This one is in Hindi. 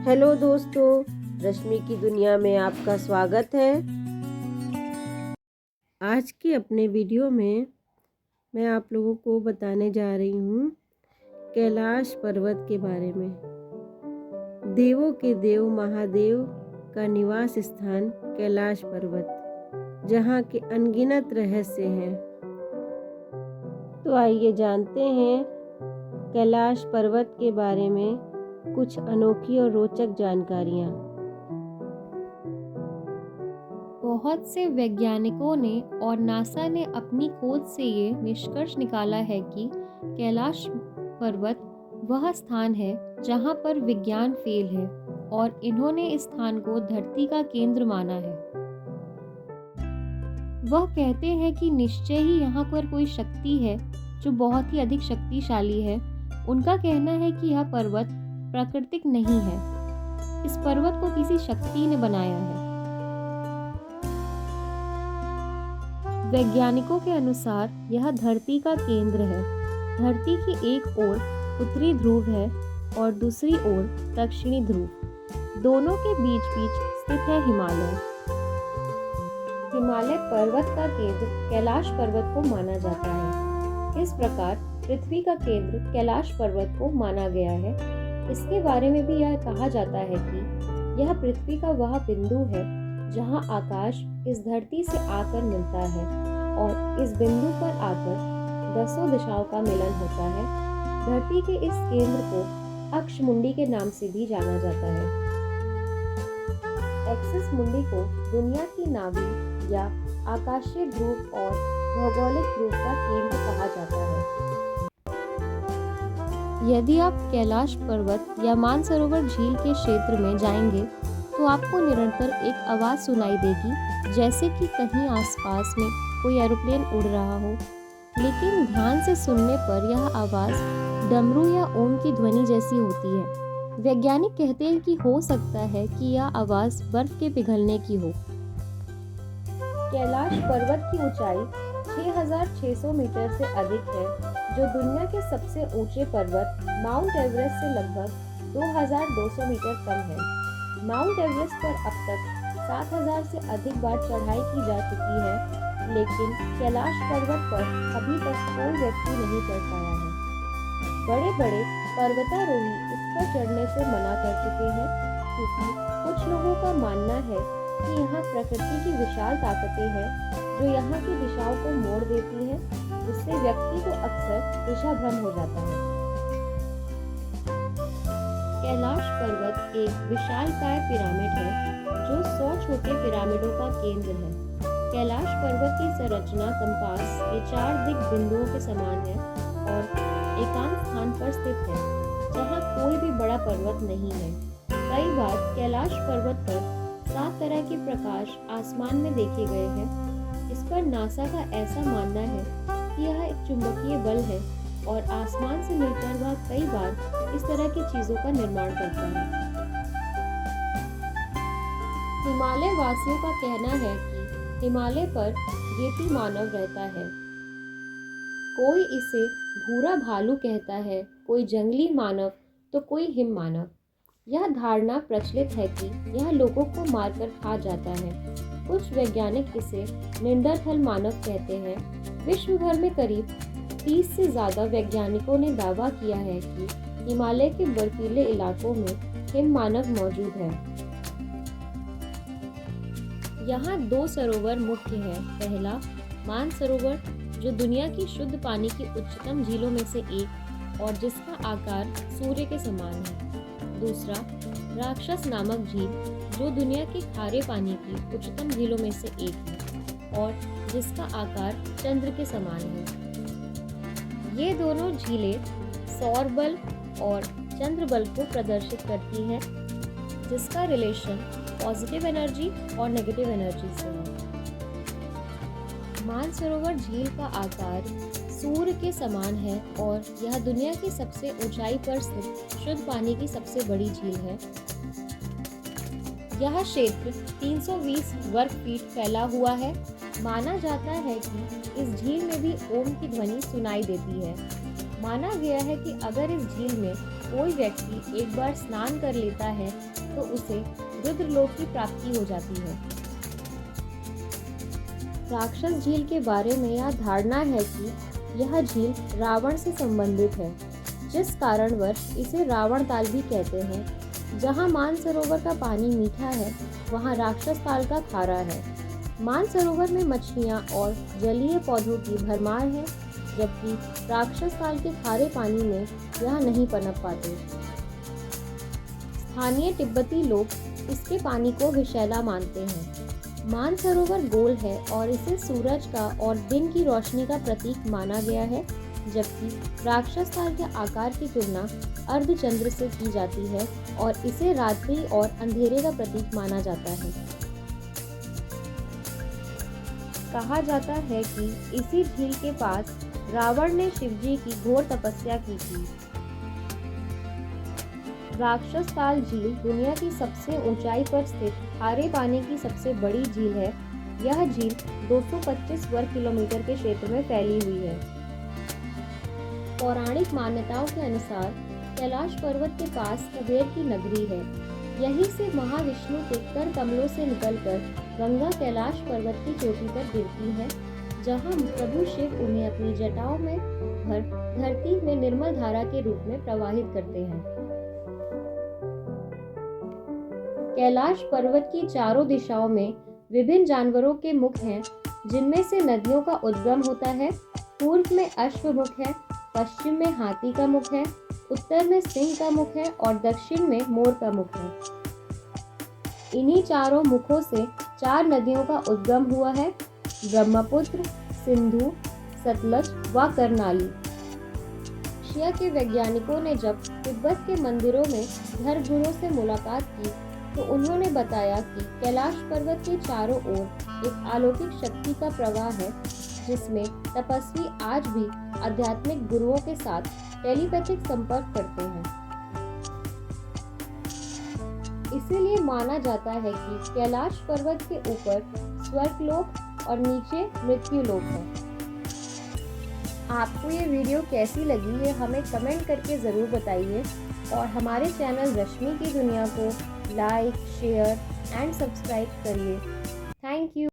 हेलो दोस्तों, रश्मि की दुनिया में आपका स्वागत है। आज के अपने वीडियो में मैं आप लोगों को बताने जा रही हूँ कैलाश पर्वत के बारे में। देवों के देव महादेव का निवास स्थान कैलाश पर्वत, जहाँ के अनगिनत रहस्य हैं। तो आइए जानते हैं कैलाश पर्वत के बारे में कुछ अनोखी और रोचक जानकारियाँ। बहुत से वैज्ञानिकों ने और नासा ने अपनी खोज से ये निष्कर्ष निकाला है कि कैलाश पर्वत वह स्थान है जहां पर विज्ञान फेल है, और इन्होंने इस स्थान को धरती का केंद्र माना है। वह कहते हैं कि निश्चय ही यहाँ पर कोई शक्ति है जो बहुत ही अधिक शक्तिशाली है। उनका कहना है कि यह पर्वत प्राकृतिक नहीं है, इस पर्वत को किसी शक्ति ने बनाया है। वैज्ञानिकों के अनुसार यह धरती का केंद्र है। धरती की एक ओर उत्तरी ध्रुव है और दूसरी ओर दक्षिणी ध्रुव। दोनों के बीच बीच स्थित है हिमालय। हिमालय पर्वत का केंद्र कैलाश पर्वत को माना जाता है। इस प्रकार पृथ्वी का केंद्र कैलाश पर्वत को माना गया है। इसके बारे में भी यह कहा जाता है कि यह पृथ्वी का वह बिंदु है जहां आकाश इस धरती से आकर मिलता है, और इस बिंदु पर आकर 10 दिशाओं का मिलन होता है। धरती के इस केंद्र को अक्षमुंडी के नाम से भी जाना जाता है। एक्सिस मुंडी को दुनिया की नाभि या आकाशीय ध्रुव और भौगोलिक ध्रुव का केंद्र कहा जाता है। यदि आप कैलाश पर्वत या मानसरोवर झील के क्षेत्र में जाएंगे तो आपको निरंतर एक आवाज़ सुनाई देगी, जैसे कि कहीं आसपास में कोई एरोप्लेन उड़ रहा हो। लेकिन ध्यान से सुनने पर यह आवाज़ डमरू या ओम की ध्वनि जैसी होती है। वैज्ञानिक कहते हैं कि हो सकता है कि यह आवाज़ बर्फ के पिघलने की हो। कैलाश पर्वत की ऊंचाई 6,600 मीटर से अधिक है, जो दुनिया के सबसे ऊंचे पर्वत माउंट एवरेस्ट से लगभग 2,200 मीटर कम है। माउंट एवरेस्ट पर अब तक 7,000 से अधिक बार चढ़ाई की जा चुकी है, लेकिन कैलाश पर्वत पर अभी तक कोई व्यक्ति नहीं चढ़ पाया है। बड़े बड़े पर्वतारोही इस पर चढ़ने से मना कर चुके हैं, क्योंकि कुछ लोगों का मानना है कि यहाँ प्रकृति की विशाल ताकतें हैं जो यहाँ की दिशाओं को मोड़ देती हैं, जिससे व्यक्ति को अक्सर दिशा भ्रम हो जाता है। कैलाश पर्वत एक विशालकाय पिरामिड है जो 100 छोटे पिरामिडों का केंद्र है। कैलाश पर्वत की संरचना कंपास के 4 दिग बिंदुओं के समान है और एकांत स्थान पर स्थित है, जहाँ कोई भी बड़ा पर्वत नहीं है। कई बार कैलाश पर्वत पर 7 तरह के प्रकाश आसमान में देखे गए हैं। इस पर नासा का ऐसा मानना है कि यह एक चुंबकीय बल है और आसमान से मिलकर वह कई बार इस तरह की चीजों का निर्माण करता है। हिमालय वासियों का कहना है कि हिमालय पर येती मानव रहता है। कोई इसे भूरा भालू कहता है, कोई जंगली मानव तो कोई हिम मानव। यह धारणा प्रचलित है कि यह लोगों को मारकर खा जाता है। कुछ वैज्ञानिक इसे निंडरथल मानव कहते हैं। विश्व भर में करीब 30 से ज्यादा वैज्ञानिकों ने दावा किया है कि हिमालय के बर्फीले इलाकों में हिम मानव मौजूद है। यहाँ 2 सरोवर मुख्य हैं। पहला मानसरोवर, जो दुनिया की शुद्ध पानी की उच्चतम झीलों में से एक और जिसका आकार सूर्य के समान है। दूसरा राक्षस नामक झील, जो दुनिया के खारे पानी की उच्चतम झीलों में से एक है और जिसका आकार चंद्र के समान है। ये दोनों झीलें सौर बल और चंद्र बल को प्रदर्शित करती हैं, जिसका रिलेशन पॉजिटिव एनर्जी और नेगेटिव एनर्जी से है। मानसरोवर झील का आकार सूर्य के समान है और यह दुनिया की सबसे ऊंचाई पर स्थित शुद्ध पानी की सबसे बड़ी झील है। यह क्षेत्र 320 वर्ग फीट फैला हुआ है। माना जाता है कि इस झील में भी ओम की ध्वनि सुनाई देती है। माना गया है कि अगर इस झील में कोई व्यक्ति एक बार स्नान कर लेता है तो उसे रुद्रलोक की प्राप्ति हो जाती है। राक्षस झील के बारे में यह धारणा है कि यह झील रावण से संबंधित है, जिस कारणवश इसे रावण ताल भी कहते हैं। जहाँ मानसरोवर का पानी मीठा है, वहाँ राक्षस ताल का खारा है। मानसरोवर में मछलियाँ और जलीय पौधों की भरमार है, जबकि राक्षस ताल के खारे पानी में यह नहीं पनप पाते। स्थानीय तिब्बती लोग इसके पानी को विषैला मानते हैं। मानसरोवर गोल है और इसे सूरज का और दिन की रोशनी का प्रतीक माना गया है, जबकि राक्षस ताल के आकार की तुलना अर्धचंद्र से की जाती है और इसे रात्रि और अंधेरे का प्रतीक माना जाता है। कहा जाता है कि इसी झील के पास रावण ने शिवजी की घोर तपस्या की थी। राक्षस ताल झील दुनिया की सबसे ऊंचाई पर स्थित खारे पानी की सबसे बड़ी झील है। यह झील 225 वर्ग किलोमीटर के क्षेत्र में फैली हुई है। पौराणिक मान्यताओं के अनुसार कैलाश पर्वत के पास कुबेर की नगरी है। यहीं से महाविष्णु के कर कमलों से निकलकर गंगा कैलाश पर्वत की चोटी पर गिरती है, जहां प्रभु शिव उन्हें अपनी जटाओं में भर धरती में निर्मल धारा के रूप में प्रवाहित करते हैं। कैलाश पर्वत की चारों दिशाओं में विभिन्न जानवरों के मुख हैं, जिनमें से नदियों का उद्गम होता है। पूर्व में अश्वमुख है, पश्चिम में हाथी का मुख है, उत्तर में सिंह का मुख है और दक्षिण में मोर का मुख है। इन्हीं चारों मुखों से 4 नदियों का उद्गम हुआ है: ब्रह्मपुत्र, सिंधु, सतलज व कर्नाली। एशिया के वैज्ञानिकों ने जब तिब्बत के मंदिरों में धर्मगुरुओं से मुलाकात की तो उन्होंने बताया कि कैलाश पर्वत के चारों ओर एक अलौकिक शक्ति का प्रवाह है, जिसमें तपस्वी आज भी आध्यात्मिक गुरुओं के साथ टेलीपैथिक संपर्क करते हैं। इसीलिए माना जाता है कि कैलाश पर्वत के ऊपर स्वर्गलोक और नीचे मृत्युलोक है। आपको ये वीडियो कैसी लगी, ये हमें कमेंट करके ज़रूर बताइए और हमारे चैनल रश्मि की दुनिया को लाइक, शेयर एंड सब्सक्राइब करिए। Thank you.